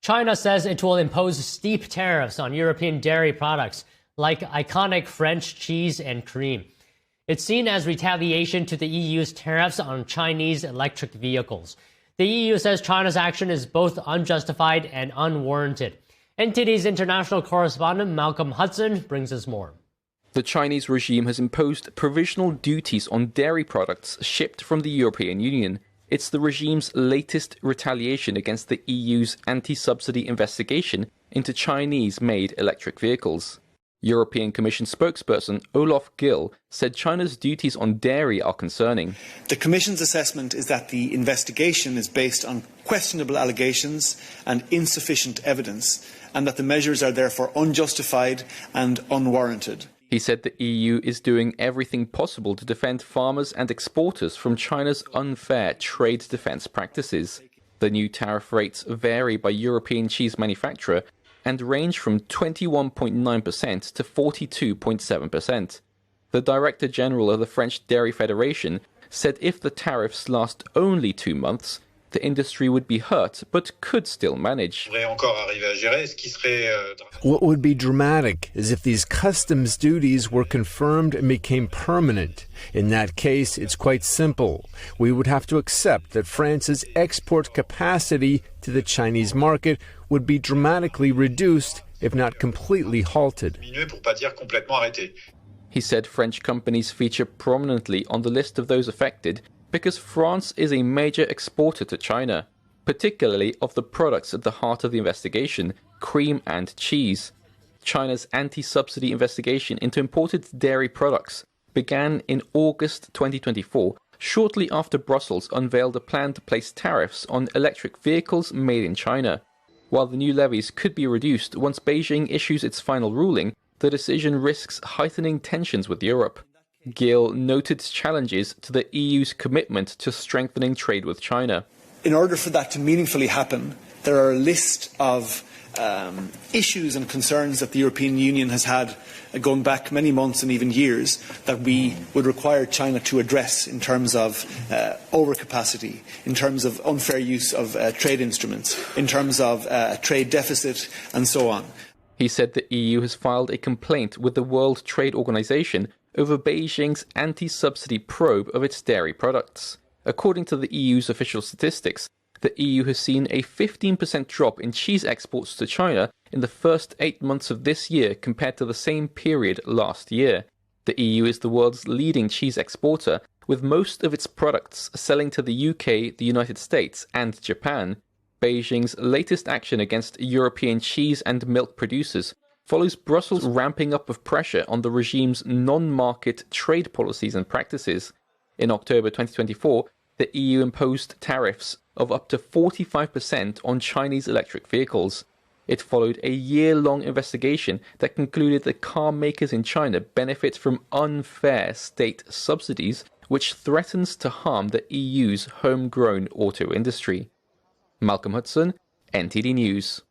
China says it will impose steep tariffs on European dairy products like iconic French cheese and cream. It's seen as retaliation to the EU's tariffs on Chinese electric vehicles. The EU says China's action is both unjustified and unwarranted. NTD's international correspondent Malcolm Hudson brings us more. The Chinese regime has imposed provisional duties on dairy products shipped from the European Union. It's the regime's latest retaliation against the EU's anti-subsidy investigation into Chinese-made electric vehicles. European Commission spokesperson Olaf Gill said China's duties on dairy are concerning. The Commission's assessment is that the investigation is based on questionable allegations and insufficient evidence, and that the measures are therefore unjustified and unwarranted. He said the EU is doing everything possible to defend farmers and exporters from China's unfair trade defense practices. The new tariff rates vary by European cheese manufacturer and range from 21.9% to 42.7%. The Director General of the French Dairy Federation said if the tariffs last only 2 months, the industry would be hurt but could still manage. What would be dramatic is if these customs duties were confirmed and became permanent. In that case, it's quite simple. We would have to accept that France's export capacity to the Chinese market would be dramatically reduced, if not completely halted. He said French companies feature prominently on the list of those affected because France is a major exporter to China, particularly of the products at the heart of the investigation, cream and cheese. China's anti-subsidy investigation into imported dairy products began in August 2024, shortly after Brussels unveiled a plan to place tariffs on electric vehicles made in China. While the new levies could be reduced once Beijing issues its final ruling, the decision risks heightening tensions with Europe. Gill noted challenges to the EU's commitment to strengthening trade with China. In order for that to meaningfully happen, there are a list of issues and concerns that the European Union has had going back many months and even years that we would require China to address in terms of overcapacity, in terms of unfair use of trade instruments, in terms of trade deficit and so on. He said the EU has filed a complaint with the World Trade Organization over Beijing's anti-subsidy probe of its dairy products. According to the EU's official statistics, the EU has seen a 15% drop in cheese exports to China in the first 8 months of this year compared to the same period last year. The EU is the world's leading cheese exporter, with most of its products selling to the UK, the United States and Japan. Beijing's latest action against European cheese and milk producers follows Brussels' ramping up of pressure on the regime's non-market trade policies and practices. In October 2024, the EU imposed tariffs of up to 45% on Chinese electric vehicles. It followed a year-long investigation that concluded that car makers in China benefit from unfair state subsidies, which threatens to harm the EU's homegrown auto industry. Malcolm Hudson, NTD News.